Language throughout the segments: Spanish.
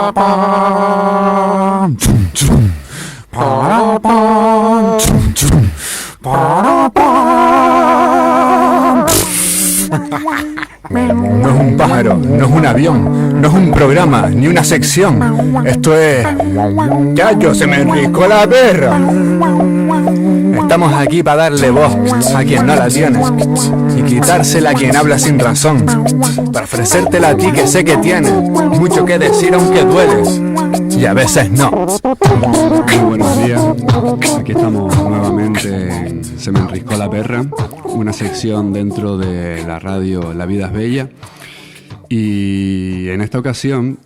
No es un pájaro, no es un avión, no es un programa, ni una sección. Esto es... ¡Chacho, se me enriscó la perra! Estamos aquí para darle voz a quien no la tiene y quitársela a quien habla sin razón, para ofrecértela a ti que sé que tienes mucho que decir aunque duele y a veces no. Muy buenos días, aquí estamos nuevamente en Se me enriscó la perra, una sección dentro de la radio La Vida es Bella, y en esta ocasión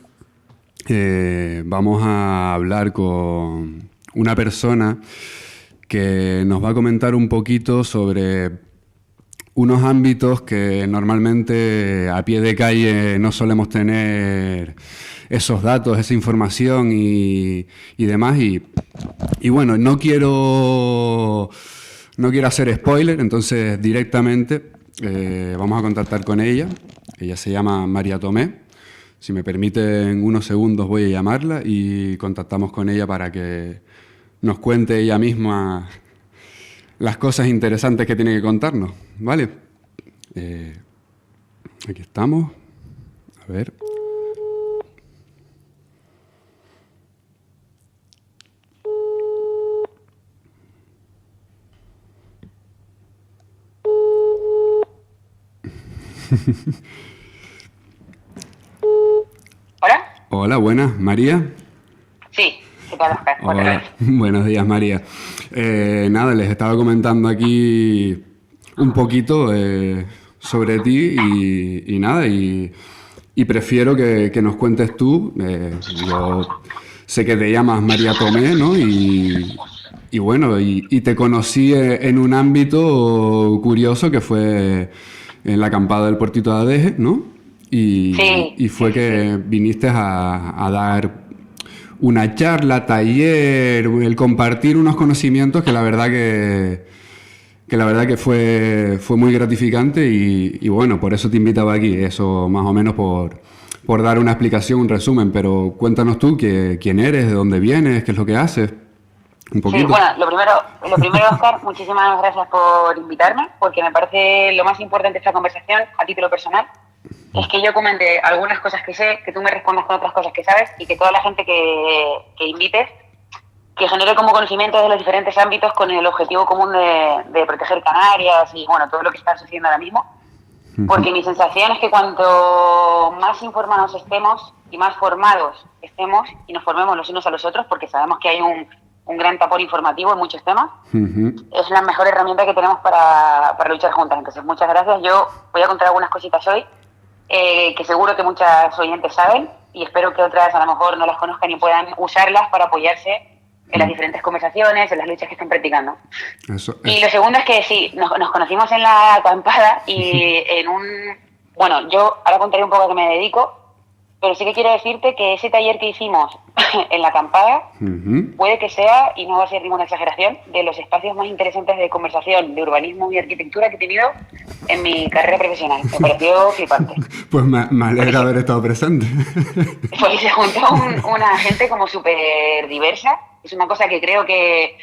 vamos a hablar con una persona que nos va a comentar un poquito sobre unos ámbitos que normalmente a pie de calle no solemos tener esos datos, esa información y demás. Y bueno, no quiero hacer spoiler, entonces directamente vamos a contactar con ella. Ella se llama María Tomé. Si me permiten unos segundos voy a llamarla y contactamos con ella para que nos cuente ella misma las cosas interesantes que tiene que contarnos, ¿vale? Aquí estamos. A ver. ¿Hola? Hola, buenas, María. Sí, ¿qué tal, Oscar? Hola, buenos días, María. Nada, les estaba comentando aquí un poquito sobre ti y nada, y prefiero que nos cuentes tú. Yo sé que te llamas María Tomé, ¿no? Y bueno, y te conocí en un ámbito curioso que fue en la acampada del Puertito de Adeje, ¿no? Y fue que viniste a dar una charla, taller, el compartir unos conocimientos que la verdad que fue muy gratificante y bueno, por eso te invitaba aquí, eso más o menos por dar una explicación, un resumen, pero cuéntanos tú quién eres, de dónde vienes, qué es lo que haces, un poquito. Sí, bueno, lo primero, Oscar, muchísimas gracias por invitarme, porque me parece lo más importante de esta conversación, a título personal, es que yo comente algunas cosas que sé, que tú me respondas con otras cosas que sabes y que toda la gente que invites, que genere como conocimiento de los diferentes ámbitos con el objetivo común de proteger Canarias y bueno, todo lo que está sucediendo ahora mismo. Porque mi sensación es que cuanto más informados estemos y más formados estemos y nos formemos los unos a los otros, porque sabemos que hay un gran tapón informativo en muchos temas, es la mejor herramienta que tenemos para luchar juntas. Entonces, muchas gracias. Yo voy a contar algunas cositas hoy que seguro que muchas oyentes saben y espero que otras a lo mejor no las conozcan y puedan usarlas para apoyarse en las diferentes conversaciones, en las luchas que están practicando. Y lo segundo es que sí, nos conocimos en la acampada y bueno, yo ahora contaré un poco a qué me dedico, pero sí que quiero decirte que ese taller que hicimos en la acampada puede que sea, y no va a ser ninguna exageración, de los espacios más interesantes de conversación de urbanismo y arquitectura que he tenido en mi carrera profesional. Me pareció flipante. Pues me alegra haber estado presente. Pues se juntó una gente como súper diversa. Es una cosa que creo que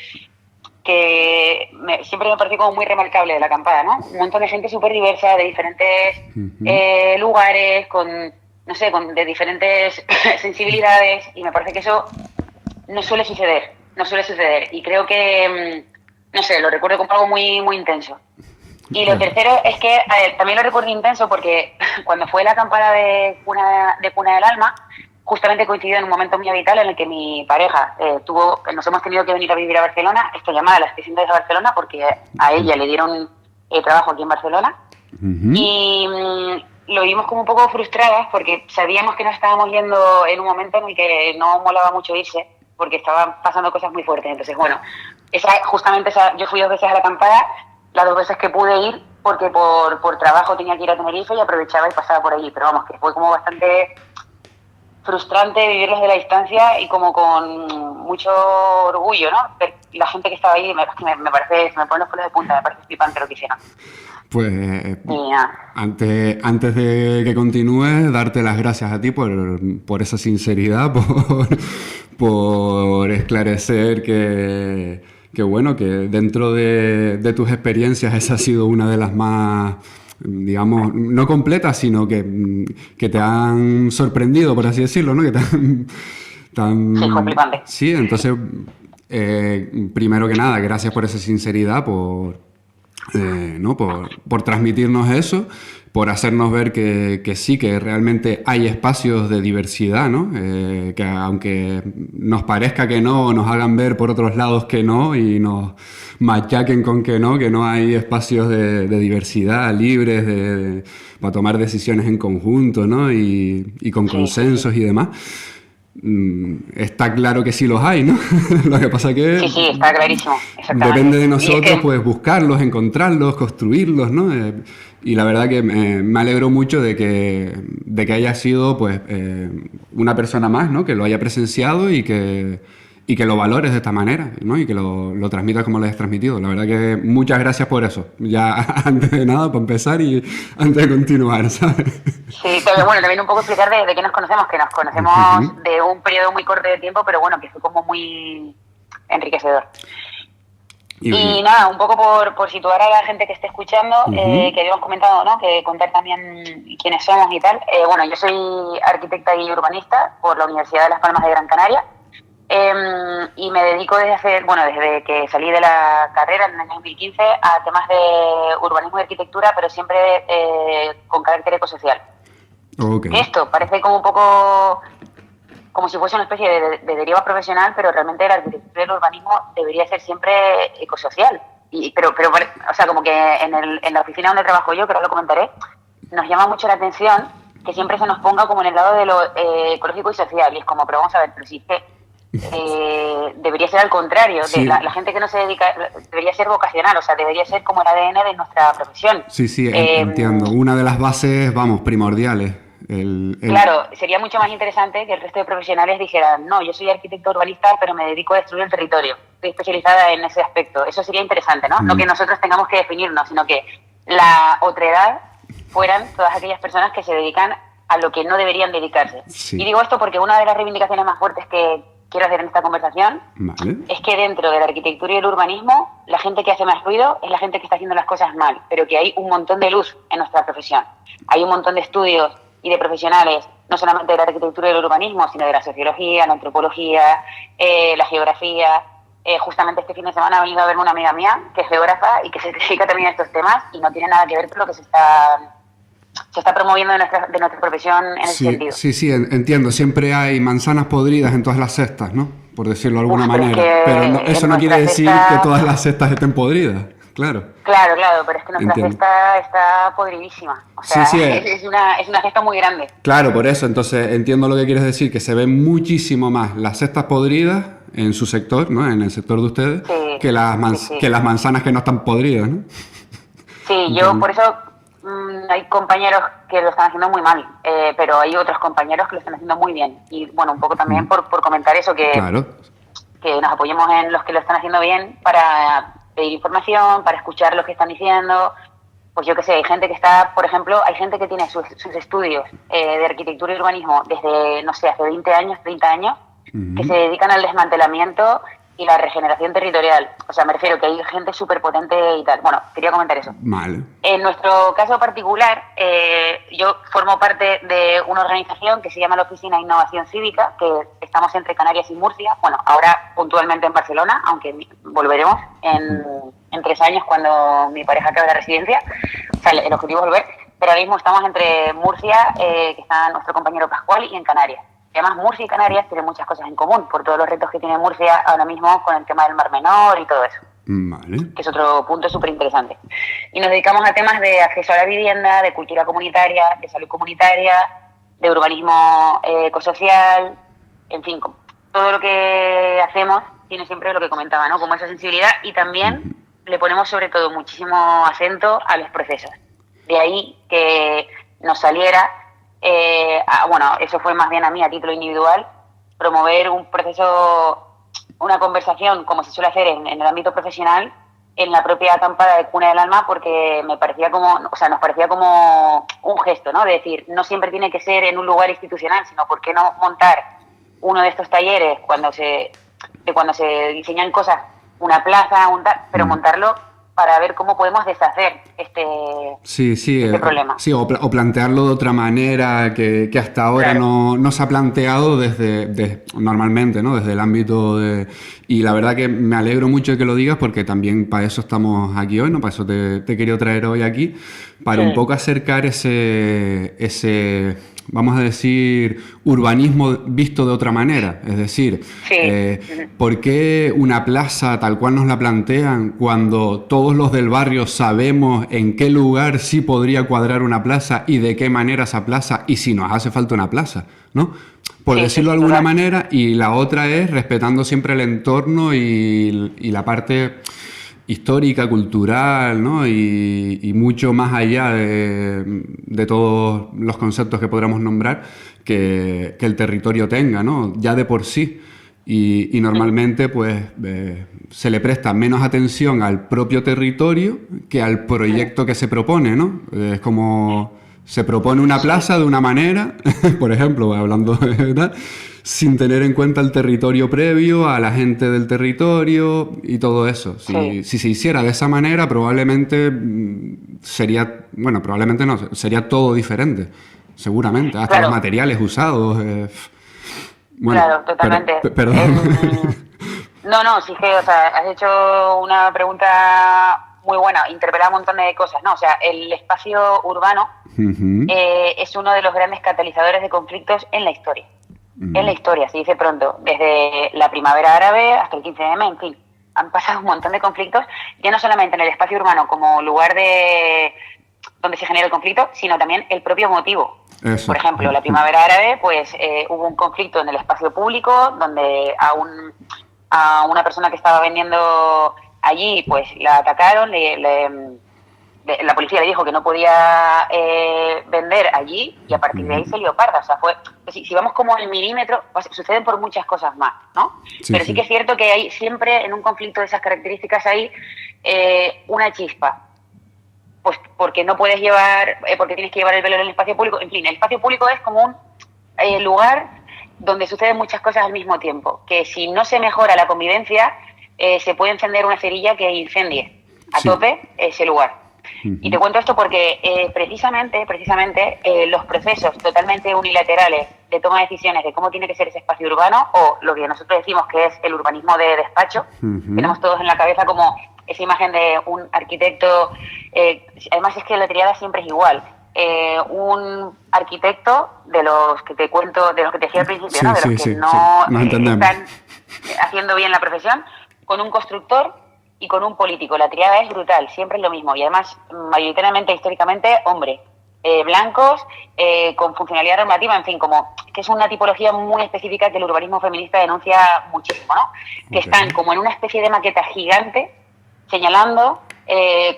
siempre me pareció como muy remarcable de la acampada, ¿no? Un montón de gente súper diversa, de diferentes lugares, de diferentes sensibilidades, y me parece que eso no suele suceder. Y creo que, lo recuerdo como algo muy, muy intenso. Y lo tercero es que también lo recuerdo intenso porque cuando fue la acampada de Cuna del Alma, justamente coincidió en un momento muy vital en el que mi pareja nos hemos tenido que venir a vivir a Barcelona. Esto llamada a las piscinas de Barcelona porque a ella le dieron trabajo aquí en Barcelona. Y lo vimos como un poco frustradas porque sabíamos que nos estábamos yendo en un momento en el que no molaba mucho irse porque estaban pasando cosas muy fuertes. Entonces, bueno, yo fui 2 veces a la acampada, las 2 veces que pude ir porque por trabajo tenía que ir a Tenerife y aprovechaba y pasaba por allí. Pero vamos, que fue como bastante frustrante vivirlos de la distancia y como con mucho orgullo, ¿no? La gente que estaba ahí me parece, se me ponen los pelos de punta, me parece flipante lo que hicieron. Pues Y nada. antes de que continúes, darte las gracias a ti por esa sinceridad, por esclarecer que bueno, que dentro de tus experiencias esa ha sido una de las más, digamos, no completas, sino que te han sorprendido, por así decirlo, ¿no? Que Sí, fue flipante. Sí, entonces, primero que nada, gracias por esa sinceridad, ¿no? por transmitirnos eso, por hacernos ver que sí, que realmente hay espacios de diversidad, ¿no? Que aunque nos parezca que no, nos hagan ver por otros lados que no y nos machaquen con que no hay espacios de diversidad libres para tomar decisiones en conjunto, ¿no? Y con consensos y demás. Está claro que sí los hay, ¿no? Lo que pasa que Sí, está clarísimo. Exactamente. depende de Y nosotros, es que, pues buscarlos, encontrarlos, construirlos, ¿no? Y la verdad que me alegro mucho de que haya sido, pues, una persona más, ¿no? Que lo haya presenciado y que lo valores de esta manera, ¿no? Y que lo transmitas como lo hayas transmitido. La verdad que muchas gracias por eso. Ya antes de nada, para empezar y antes de continuar, ¿sabes? sí, también un poco explicar de qué nos conocemos, que nos conocemos Ujú. de un periodo muy corto de tiempo, pero bueno, que fue como muy enriquecedor. Y nada, un poco por situar a la gente que esté escuchando, Ujú. que habíamos comentado, ¿no? Que contar también quiénes somos y tal. Bueno, yo soy arquitecta y urbanista por la Universidad de Las Palmas de Gran Canaria. Y me dedico desde que salí de la carrera en el año 2015 a temas de urbanismo y arquitectura, pero siempre con carácter ecosocial. Ok. Esto parece como un poco como si fuese una especie de deriva profesional, pero realmente la arquitectura y el urbanismo debería ser siempre ecosocial. Pero o sea, como que en la oficina donde trabajo yo, que ahora lo comentaré, nos llama mucho la atención que siempre se nos ponga como en el lado de lo ecológico y social. Y es como, pero vamos a ver, pero si es que debería ser al contrario. Sí. La gente que no se dedica, debería ser vocacional, o sea, debería ser como el ADN de nuestra profesión. Sí, entiendo. Una de las bases, vamos, primordiales. Claro, sería mucho más interesante que el resto de profesionales dijeran, no, yo soy arquitecto urbanista, pero me dedico a destruir el territorio. Estoy especializada en ese aspecto. Eso sería interesante, ¿no? No que nosotros tengamos que definirnos, sino que la otredad fueran todas aquellas personas que se dedican a lo que no deberían dedicarse. Sí. Y digo esto porque una de las reivindicaciones más fuertes que quiero hacer en esta conversación es que dentro de la arquitectura y el urbanismo, la gente que hace más ruido es la gente que está haciendo las cosas mal, pero que hay un montón de luz en nuestra profesión. Hay un montón de estudios y de profesionales, no solamente de la arquitectura y el urbanismo, sino de la sociología, la antropología, la geografía. Justamente este fin de semana ha venido a verme una amiga mía, que es geógrafa y que se dedica también a estos temas, y no tiene nada que ver con lo que se está promoviendo de nuestra profesión en ese sentido. Sí, entiendo. Siempre hay manzanas podridas en todas las cestas, ¿no? Por decirlo de alguna Pero es manera. que Pero eso no quiere decir cesta... que todas las cestas estén podridas, claro. Claro, pero es que nuestra Entiendo. cesta está podridísima. O sea, Sí, es una cesta muy grande. Claro, por eso. Entonces entiendo lo que quieres decir, que se ven muchísimo más las cestas podridas en su sector, ¿no? En el sector de ustedes, Sí, que las manzanas que no están podridas, ¿no? Sí, yo por eso hay compañeros que lo están haciendo muy mal, pero hay otros compañeros que lo están haciendo muy bien. Y bueno, un poco también por comentar eso, Claro. que nos apoyemos en los que lo están haciendo bien para pedir información, para escuchar lo que están diciendo. Pues yo qué sé, hay gente que está, por ejemplo, hay gente que tiene sus estudios de arquitectura y urbanismo desde, no sé, hace 20 años, 30 años, que se dedican al desmantelamiento y la regeneración territorial. O sea, me refiero que hay gente súper potente y tal. Bueno, quería comentar eso. Vale. En nuestro caso particular, yo formo parte de una organización que se llama la Oficina de Innovación Cívica, que estamos entre Canarias y Murcia. Bueno, ahora puntualmente en Barcelona, aunque volveremos en 3 años cuando mi pareja acabe la residencia. O sea, el objetivo es volver. Pero ahora mismo estamos entre Murcia, que está nuestro compañero Pascual, y en Canarias. Además, Murcia y Canarias tienen muchas cosas en común, por todos los retos que tiene Murcia ahora mismo con el tema del Mar Menor y todo eso. Vale. Que es otro punto súper interesante. Y nos dedicamos a temas de acceso a la vivienda, de cultura comunitaria, de salud comunitaria, de urbanismo ecosocial, en fin, todo lo que hacemos tiene siempre lo que comentaba, ¿no? Como esa sensibilidad, y también le ponemos sobre todo muchísimo acento a los procesos. De ahí que nos saliera, bueno, eso fue más bien a mí a título individual, promover un proceso, una conversación, como se suele hacer en el ámbito profesional, en la propia acampada de Cuna del Alma, porque me parecía como, o sea, nos parecía como un gesto, ¿no? De decir, no siempre tiene que ser en un lugar institucional, sino ¿por qué no montar uno de estos talleres cuando se diseñan cosas, una plaza, pero montarlo para ver cómo podemos deshacer este problema. Sí, o plantearlo de otra manera que hasta ahora no se ha planteado normalmente, ¿no? Desde el ámbito de... Y la verdad que me alegro mucho de que lo digas, porque también para eso estamos aquí hoy, ¿no? Para eso te he querido traer hoy aquí, para un poco acercar ese vamos a decir, urbanismo visto de otra manera. Es decir, ¿por qué una plaza tal cual nos la plantean cuando todos los del barrio sabemos en qué lugar sí podría cuadrar una plaza y de qué manera esa plaza y si nos hace falta una plaza, ¿no? Por decirlo de alguna manera, y la otra es respetando siempre el entorno y la parte histórica, cultural, ¿no? Y mucho más allá de todos los conceptos que podamos nombrar que el territorio tenga, ¿no? Ya de por sí. Y normalmente pues se le presta menos atención al propio territorio que al proyecto que se propone, ¿no? Es como se propone una plaza de una manera, por ejemplo, hablando de tal, sin tener en cuenta el territorio previo, a la gente del territorio y todo eso. Si se hiciera de esa manera, probablemente sería... Bueno, probablemente no, sería todo diferente, seguramente. Hasta los materiales usados. Bueno, claro, totalmente. Perdón. No, sí que, o sea, has hecho una pregunta muy buena, interpela un montón de cosas, ¿no? O sea, el espacio urbano es uno de los grandes catalizadores de conflictos en la historia. En la historia, se dice pronto, desde la primavera árabe hasta el 15M, en fin, han pasado un montón de conflictos, ya no solamente en el espacio urbano como lugar donde se genera el conflicto, sino también el propio motivo. Eso. Por ejemplo, la primavera árabe, pues hubo un conflicto en el espacio público donde a una persona que estaba vendiendo allí, pues la atacaron, la policía le dijo que no podía vender allí y a partir de ahí se lió parda. O sea, si vamos como el milímetro, suceden por muchas cosas más, ¿no? Pero sí que es cierto que hay siempre en un conflicto de esas características hay una chispa. Pues porque no puedes porque tienes que llevar el velo en el espacio público. En fin, el espacio público es como un lugar donde suceden muchas cosas al mismo tiempo. Que si no se mejora la convivencia, se puede encender una cerilla que incendie a tope ese lugar. Y te cuento esto porque precisamente los procesos totalmente unilaterales de toma de decisiones de cómo tiene que ser ese espacio urbano, o lo que nosotros decimos que es el urbanismo de despacho, tenemos todos en la cabeza como esa imagen de un arquitecto, además es que la triada siempre es igual, un arquitecto de los que te cuento, de los que te decía al principio, ¿no? De los que no están haciendo bien la profesión, con un constructor y con un político. La triada es brutal, siempre es lo mismo. Y además, mayoritariamente, históricamente, hombre, blancos, con funcionalidad normativa, en fin, como que es una tipología muy específica que el urbanismo feminista denuncia muchísimo, ¿no? Que están como en una especie de maqueta gigante señalando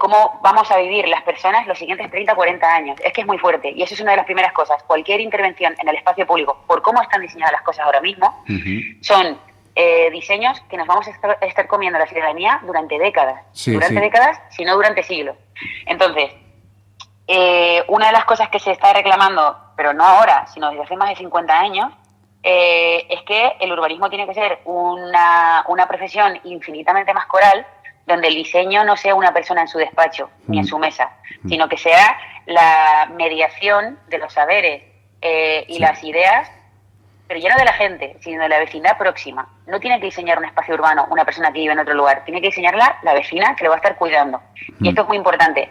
cómo vamos a vivir las personas los siguientes 30 o 40 años. Es que es muy fuerte y eso es una de las primeras cosas. Cualquier intervención en el espacio público, por cómo están diseñadas las cosas ahora mismo, son diseños que nos vamos a estar comiendo la ciudadanía durante décadas. Décadas, si no durante siglos. Entonces, una de las cosas que se está reclamando, pero no ahora, sino desde hace más de 50 años, es que el urbanismo tiene que ser una profesión infinitamente más coral, donde el diseño no sea una persona en su despacho ni en su mesa, sino que sea la mediación de los saberes y las ideas, pero ya no de la gente, sino de la vecindad próxima. No tiene que diseñar un espacio urbano una persona que vive en otro lugar, tiene que diseñarla la vecina que lo va a estar cuidando. Y esto es muy importante.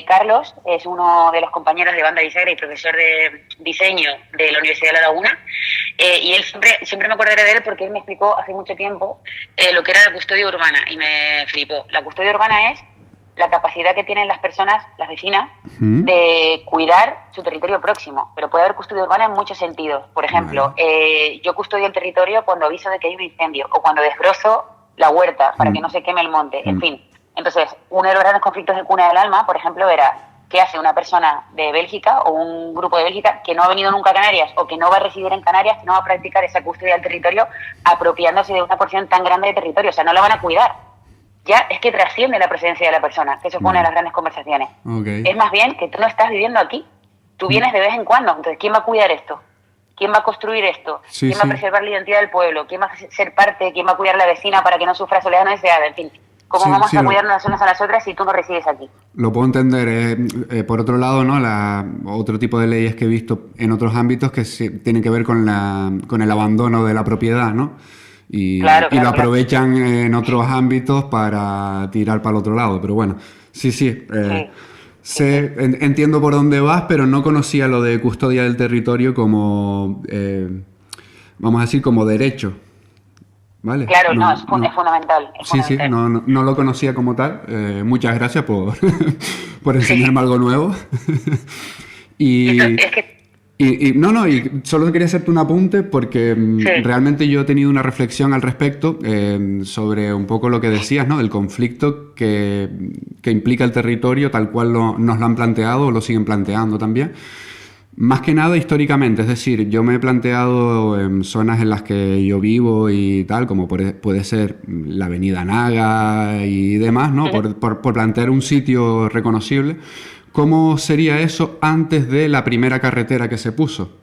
Carlos es uno de los compañeros de Banda Bisagra y profesor de diseño de la Universidad de La Laguna, y él siempre me acordaré de él porque él me explicó hace mucho tiempo lo que era la custodia urbana y me flipó. La custodia urbana es la capacidad que tienen las personas, las vecinas, de cuidar su territorio próximo. Pero puede haber custodia urbana en muchos sentidos. Por ejemplo, yo custodio el territorio cuando aviso de que hay un incendio o cuando desbrozo la huerta para que no se queme el monte, en fin. Entonces, uno de los grandes conflictos de Cuna del Alma, por ejemplo, era qué hace una persona de Bélgica o un grupo de Bélgica que no ha venido nunca a Canarias o que no va a residir en Canarias, que no va a practicar esa custodia del territorio apropiándose de una porción tan grande de territorio. O sea, no la van a cuidar. ya es que trasciende la presencia de la persona, que eso es una de las grandes conversaciones. Okay. Es más bien que tú no estás viviendo aquí, tú vienes de vez en cuando. Entonces, ¿quién va a cuidar esto? ¿Quién va a construir esto? Sí, ¿Quién va a preservar la identidad del pueblo? ¿Quién va a ser parte? ¿Quién va a cuidar a la vecina para que no sufra soledad no deseada? En fin, ¿cómo vamos a cuidarnos las unas a las otras si tú no resides aquí? Lo puedo entender. Por otro lado, ¿no? Otro tipo de leyes que he visto en otros ámbitos que tienen que ver con el abandono de la propiedad, ¿no? Y lo aprovechan en otros ámbitos para tirar para el otro lado. Pero bueno, sí. Entiendo por dónde vas, pero no conocía lo de custodia del territorio como, vamos a decir, como derecho. ¿Vale? Claro, es fundamental. Sí, no lo conocía como tal. Muchas gracias por, por enseñarme algo nuevo. Y solo quería hacerte un apunte porque realmente yo he tenido una reflexión al respecto sobre un poco lo que decías, ¿no? Del conflicto que implica el territorio tal cual nos lo han planteado o lo siguen planteando también. Más que nada históricamente, es decir, yo me he planteado en zonas en las que yo vivo y tal, como puede ser la Avenida Naga y demás, ¿no? Por plantear un sitio reconocible. ¿Cómo sería eso antes de la primera carretera que se puso?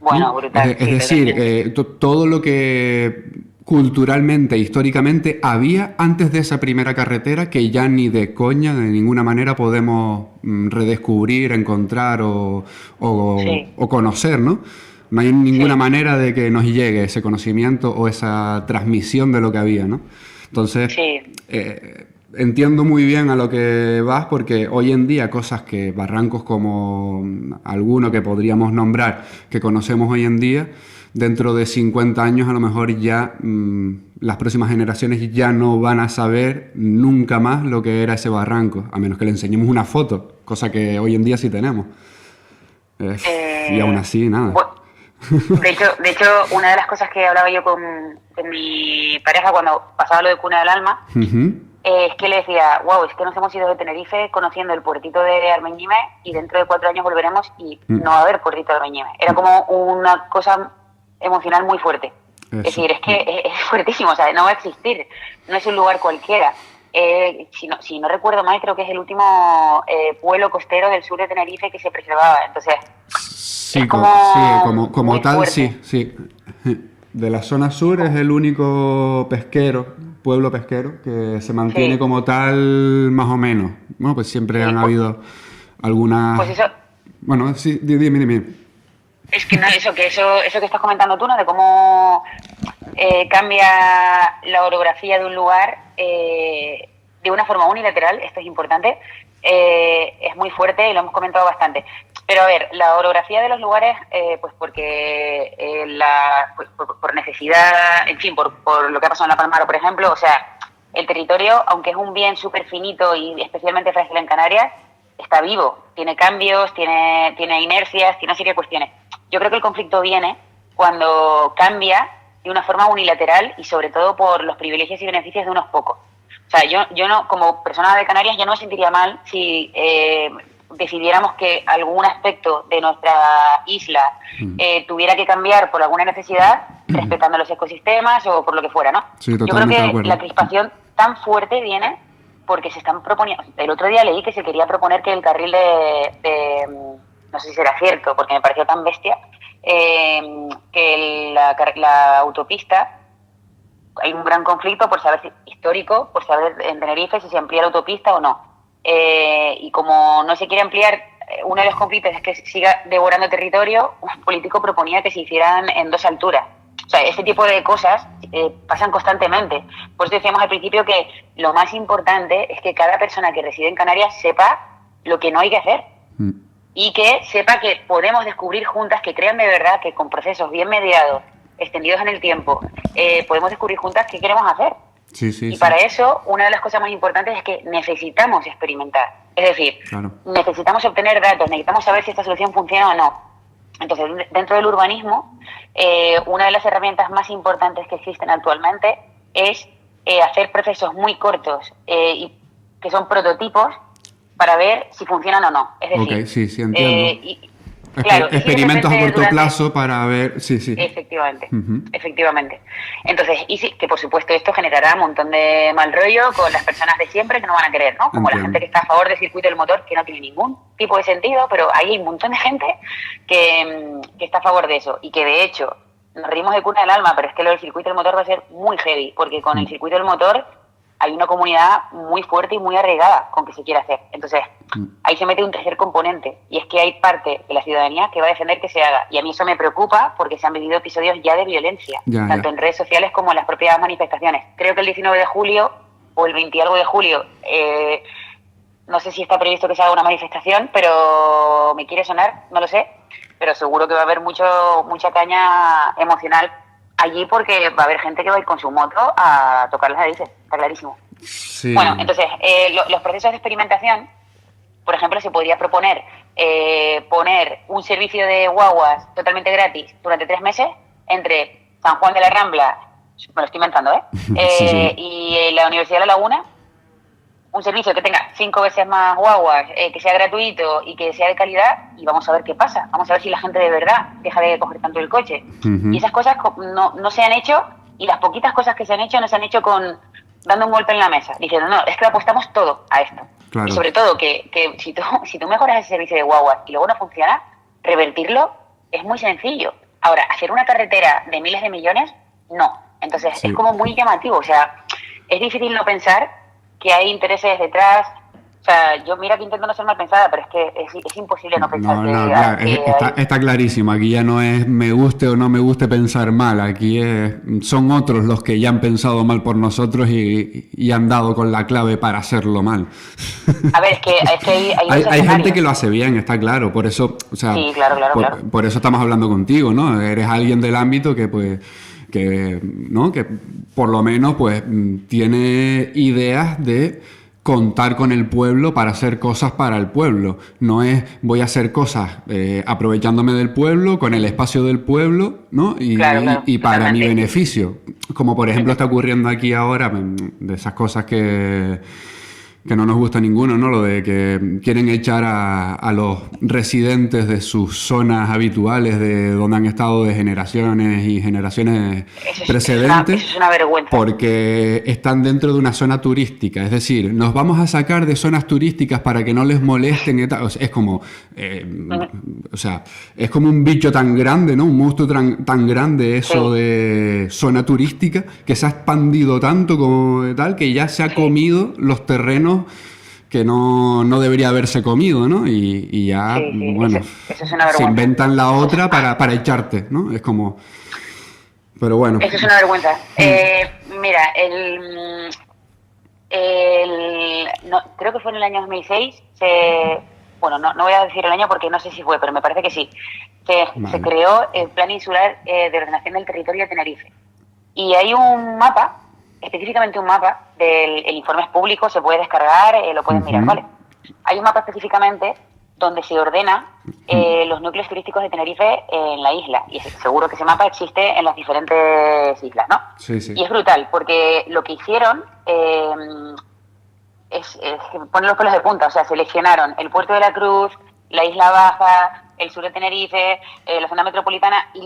Bueno, brutal. Es decir, todo lo que culturalmente, históricamente, había antes de esa primera carretera que ya ni de coña, de ninguna manera podemos redescubrir, encontrar o conocer, ¿no? No hay ninguna manera de que nos llegue ese conocimiento o esa transmisión de lo que había, ¿no? Entonces, entiendo muy bien a lo que vas porque hoy en día cosas que barrancos como alguno que podríamos nombrar que conocemos hoy en día, dentro de 50 años a lo mejor ya las próximas generaciones ya no van a saber nunca más lo que era ese barranco, a menos que le enseñemos una foto, cosa que hoy en día sí tenemos. Y aún así, nada. De hecho, una de las cosas que hablaba yo con mi pareja cuando pasaba lo de Cuna del Alma, es que le decía, wow, es que nos hemos ido de Tenerife conociendo el puertito de Armeñime y dentro de 4 años volveremos y no va a haber puertito de Armeñime. Era como una cosa emocional muy fuerte. Eso. Es decir, es que es fuertísimo, o sea, no va a existir, no es un lugar cualquiera. Si no recuerdo mal, creo que es el último pueblo costero del sur de Tenerife que se preservaba, entonces... Sí, como tal, fuerte. Sí. De la zona sur es el único pueblo pesquero, que se mantiene como tal más o menos. Bueno, pues siempre han habido algunas... Pues eso... Bueno, sí, dime. Es que eso que estás comentando tú, ¿no? De cómo cambia la orografía de un lugar de una forma unilateral, esto es importante, es muy fuerte y lo hemos comentado bastante. Pero a ver, la orografía de los lugares, pues porque por necesidad, en fin, por lo que ha pasado en La Palmar, por ejemplo, o sea, el territorio, aunque es un bien súper finito y especialmente frágil en Canarias, está vivo, tiene cambios, tiene inercias, tiene una serie de cuestiones. Yo creo que el conflicto viene cuando cambia de una forma unilateral y sobre todo por los privilegios y beneficios de unos pocos. O sea, yo no, como persona de Canarias, yo no me sentiría mal si decidiéramos que algún aspecto de nuestra isla tuviera que cambiar por alguna necesidad, respetando los ecosistemas o por lo que fuera, ¿no? Sí, yo creo que la crispación tan fuerte viene porque se están proponiendo... El otro día leí que se quería proponer que el carril de no sé si será cierto, porque me pareció tan bestia, que la autopista, hay un gran conflicto por saber histórico, por saber en Tenerife si se amplía la autopista o no. Y como no se quiere ampliar, uno de los conflictos es que siga devorando territorio, un político proponía que se hicieran en 2 alturas. O sea, ese tipo de cosas pasan constantemente. Por eso decíamos al principio que lo más importante es que cada persona que reside en Canarias sepa lo que no hay que hacer. Y que sepa que podemos descubrir juntas, que crean de verdad que con procesos bien mediados, extendidos en el tiempo, podemos descubrir juntas qué queremos hacer. Y para eso, una de las cosas más importantes es que necesitamos experimentar. Es decir, necesitamos obtener datos, necesitamos saber si esta solución funciona o no. Entonces, dentro del urbanismo, una de las herramientas más importantes que existen actualmente es hacer procesos muy cortos y que son prototipos para ver si funcionan o no. Es decir, entiendo. Claro, y experimentos a corto durante... plazo para ver... Sí, sí. Efectivamente, efectivamente. Entonces, y sí, que por supuesto esto generará un montón de mal rollo con las personas de siempre que no van a querer, ¿no? Como la gente que está a favor del circuito del motor, que no tiene ningún tipo de sentido, pero ahí hay un montón de gente que está a favor de eso y que de hecho nos reímos de cuna del alma, pero es que lo del circuito del motor va a ser muy heavy, porque con el circuito del motor hay una comunidad muy fuerte y muy arraigada con que se quiere hacer. Entonces, ahí se mete un tercer componente, y es que hay parte de la ciudadanía que va a defender que se haga. Y a mí eso me preocupa porque se han vivido episodios ya de violencia, tanto en redes sociales como en las propias manifestaciones. Creo que el 19 de julio o el 20 y algo de julio, no sé si está previsto que se haga una manifestación, pero me quiere sonar, no lo sé, pero seguro que va a haber mucha caña emocional allí porque va a haber gente que va a ir con su moto a tocar las narices, está clarísimo. Sí. Bueno, entonces, los procesos de experimentación, por ejemplo, se podría proponer poner un servicio de guaguas totalmente gratis durante 3 meses entre San Juan de la Rambla, me lo estoy inventando, Sí. y la Universidad de La Laguna, un servicio que tenga 5 veces más guaguas, que sea gratuito y que sea de calidad, y vamos a ver qué pasa. Vamos a ver si la gente de verdad deja de coger tanto el coche. Y esas cosas no se han hecho, y las poquitas cosas que se han hecho no se han hecho dando un golpe en la mesa, diciendo, no, es que lo apostamos todo a esto. Claro. Y sobre todo que si tú mejoras ese servicio de guaguas y luego no funciona, revertirlo es muy sencillo. Ahora, hacer una carretera de miles de millones, no. Entonces, es como muy llamativo. O sea, es difícil no pensar que hay intereses detrás. O sea, yo mira que intento no ser mal pensada, pero es que es imposible no pensar está clarísimo. Aquí ya no es me guste o no me guste pensar mal. Aquí son otros los que ya han pensado mal por nosotros y han dado con la clave para hacerlo mal. A ver, es que hay gente que lo hace bien, está claro. Por eso, o sea, sí, claro. Por eso estamos hablando contigo, ¿no? Eres alguien del ámbito que por lo menos pues tiene ideas de contar con el pueblo para hacer cosas para el pueblo. No es voy a hacer cosas aprovechándome del pueblo, con el espacio del pueblo, ¿no? Y para mi beneficio. Como por ejemplo está ocurriendo aquí ahora, de esas cosas que no nos gusta a ninguno, ¿no? Lo de que quieren echar a los residentes de sus zonas habituales, de donde han estado de generaciones y generaciones precedentes. Eso es una vergüenza. Porque están dentro de una zona turística. Es decir, nos vamos a sacar de zonas turísticas para que no les molesten y tal. O sea, es como... o sea, es como un bicho tan grande, ¿no? Un monstruo tan grande eso de zona turística, que se ha expandido tanto como tal, que ya se ha comido los terrenos que no debería haberse comido, ¿no? Y ya, bueno, eso es una se inventan la otra para echarte, ¿no? Es como... Pero bueno. Eso es una vergüenza. Mira, creo que fue en el año 2006, bueno, no voy a decir el año porque no sé si fue, pero me parece que sí, se creó el Plan Insular de Ordenación del Territorio de Tenerife. Y hay un mapa, específicamente un mapa, el informe es público, se puede descargar, lo pueden mirar, ¿vale? Hay un mapa específicamente donde se ordena los núcleos turísticos de Tenerife en la isla. Y seguro que ese mapa existe en las diferentes islas, ¿no? Sí. Y es brutal, porque lo que hicieron es poner los pelos de punta. O sea, seleccionaron el Puerto de la Cruz, la Isla Baja, el sur de Tenerife, la zona metropolitana, y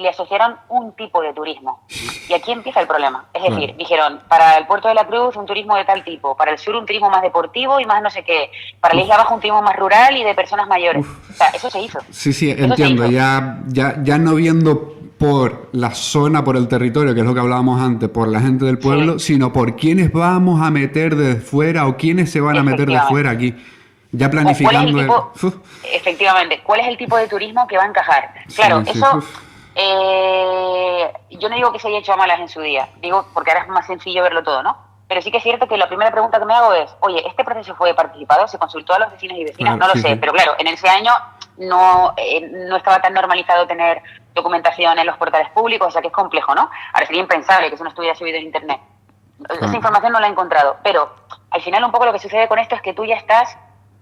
le asociaron un tipo de turismo. Y aquí empieza el problema. Es decir, dijeron, para el Puerto de la Cruz un turismo de tal tipo, para el sur un turismo más deportivo y más no sé qué, para la Isla Baja un turismo más rural y de personas mayores. O sea, eso se hizo. Sí, entiendo. Ya no viendo por la zona, por el territorio, que es lo que hablábamos antes, por la gente del pueblo, sino por quiénes vamos a meter de fuera o quiénes se van a meter de fuera aquí. Ya planificando... Efectivamente. ¿Cuál es el tipo de turismo que va a encajar? Claro, eso... yo no digo que se haya hecho a malas en su día, digo porque ahora es más sencillo verlo todo, ¿no? Pero sí que es cierto que la primera pregunta que me hago es, oye, ¿este proceso fue participado? ¿Se consultó a los vecinos y vecinas? No lo sé, pero claro, en ese año no estaba tan normalizado tener documentación en los portales públicos, o sea que es complejo, ¿no? Ahora sería impensable que eso no estuviera subido en internet. Esa información no la he encontrado, pero al final un poco lo que sucede con esto es que tú ya estás...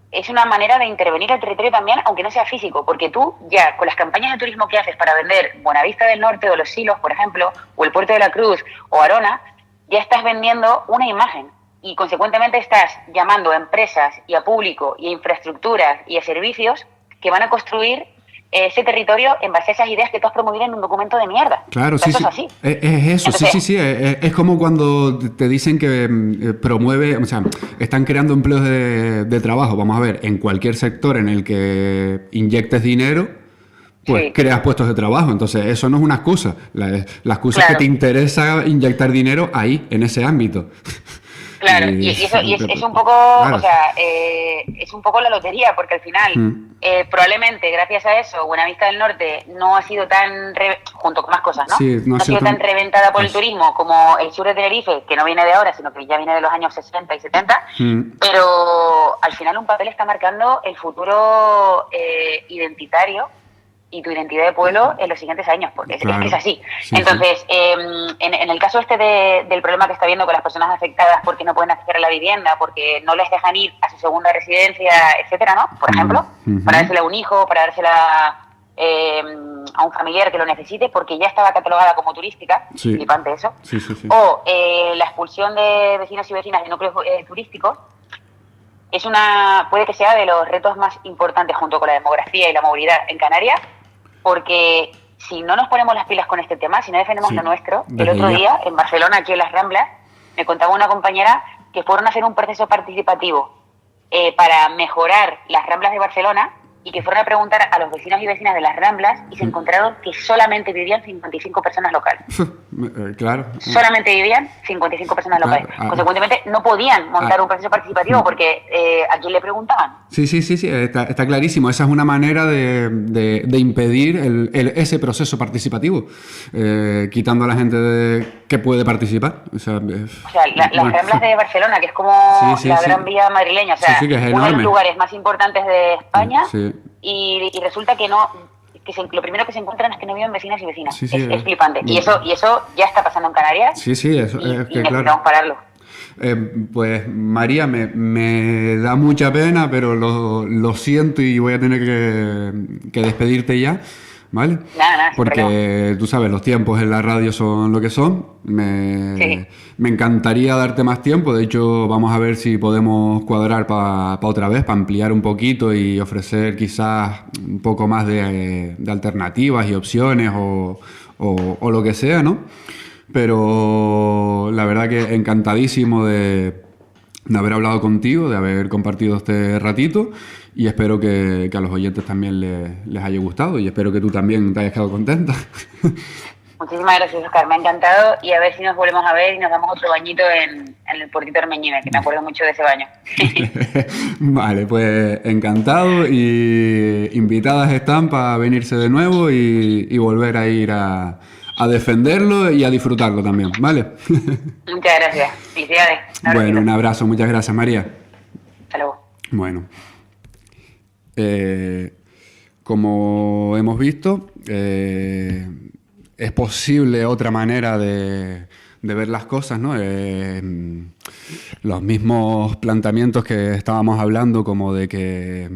Es una manera de intervenir el territorio también, aunque no sea físico, porque tú ya con las campañas de turismo que haces para vender Buenavista del Norte o Los Silos, por ejemplo, o el Puerto de la Cruz o Arona, ya estás vendiendo una imagen y consecuentemente estás llamando a empresas y a público y a infraestructuras y a servicios que van a construir ese territorio en base a esas ideas que tú has promovido en un documento de mierda. Claro, sí, eso sí. es así. Es eso, Entonces, sí. Es como cuando te dicen que promueve, o sea, están creando empleos de trabajo. Vamos a ver, en cualquier sector en el que inyectes dinero, pues sí. creas puestos de trabajo. Entonces, eso no es una excusa. La excusa es que Claro. te interesa inyectar dinero ahí, en ese ámbito. Claro, y es un poco, claro. o sea, es un poco la lotería, porque al final, probablemente gracias a eso, Buenavista del Norte no ha sido tan, junto con más cosas, ¿no? Sí, no ha sido tan reventada por el turismo como el sur de Tenerife, que no viene de ahora, sino que ya viene de los años 60 y 70, pero al final un papel está marcando el futuro identitario y tu identidad de pueblo en los siguientes años, porque Claro. es que es así. Sí, Entonces, en el caso este del problema que está viendo con las personas afectadas porque no pueden acceder a la vivienda, porque no les dejan ir a su segunda residencia, etcétera, ¿no? Por ejemplo, para dársela a un hijo, para dársela a un familiar que lo necesite, porque ya estaba catalogada como turística, Sí. flipante eso, Sí. o la expulsión de vecinos y vecinas de núcleos turísticos, puede que sea de los retos más importantes junto con la demografía y la movilidad en Canarias, porque si no nos ponemos las pilas con este tema, si no defendemos lo nuestro, el otro día en Barcelona, aquí en las Ramblas, me contaba una compañera que fueron a hacer un proceso participativo para mejorar las Ramblas de Barcelona y que fueron a preguntar a los vecinos y vecinas de las Ramblas y se encontraron que solamente vivían 55 personas locales. Claro. Solamente vivían 55 personas locales. Claro. Consecuentemente, no podían montar un proceso participativo porque ¿a quién le preguntaban? Sí, está clarísimo. Esa es una manera de impedir ese proceso participativo, quitando a la gente que puede participar. O sea, las Ramblas de Barcelona, que es como la gran vía madrileña, o sea, que es uno de los enorme. lugares más importantes de España, Sí. y resulta que no, lo primero que se encuentran es que no viven vecinos y vecinas. Sí, es flipante. Y eso ya está pasando en Canarias. Sí, eso y es que necesitamos claro. pararlo. Pues María, me da mucha pena, pero lo siento y voy a tener que despedirte ya, ¿vale? Nada, sin porque problema. tú sabes, los tiempos en la radio son lo que son. Me encantaría darte más tiempo. De hecho, vamos a ver si podemos cuadrar para otra vez, para ampliar un poquito y ofrecer quizás un poco más de alternativas y opciones o lo que sea, ¿no? Pero la verdad que encantadísimo de haber hablado contigo, de haber compartido este ratito, y espero que a los oyentes también les haya gustado, y espero que tú también te hayas quedado contenta. Muchísimas gracias, Oscar. Me ha encantado, y a ver si nos volvemos a ver y nos damos otro bañito en el puertito Armeñina, que me acuerdo mucho de ese baño. Vale, pues encantado, y invitadas están para venirse de nuevo y volver a ir a defenderlo y a disfrutarlo también, ¿vale? Muchas gracias. Felicidades. Bueno, un abrazo. Muchas gracias, María. Hasta luego. Bueno. Como hemos visto, es posible otra manera de ver las cosas, ¿no? Los mismos planteamientos que estábamos hablando, como de que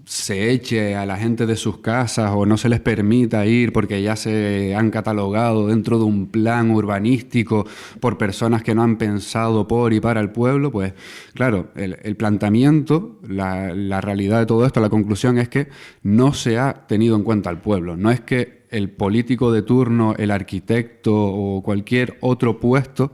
se eche a la gente de sus casas o no se les permita ir porque ya se han catalogado dentro de un plan urbanístico por personas que no han pensado por y para el pueblo, pues claro, el planteamiento, la realidad de todo esto, la conclusión es que no se ha tenido en cuenta al pueblo. No es que el político de turno, el arquitecto o cualquier otro puesto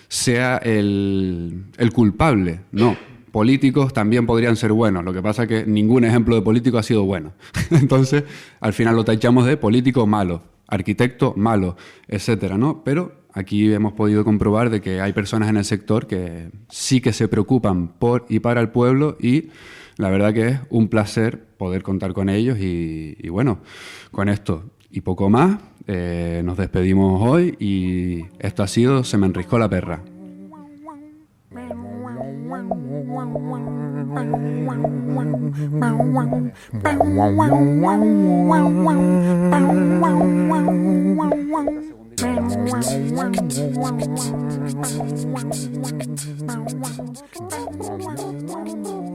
sea el culpable, no. Políticos también podrían ser buenos, lo que pasa es que ningún ejemplo de político ha sido bueno. Entonces, al final lo tachamos de político malo, arquitecto malo, etcétera, ¿no? Pero aquí hemos podido comprobar de que hay personas en el sector que sí que se preocupan por y para el pueblo, y la verdad que es un placer poder contar con ellos y bueno, con esto y poco más, nos despedimos hoy, y esto ha sido Se me enriscó la perra. Wow.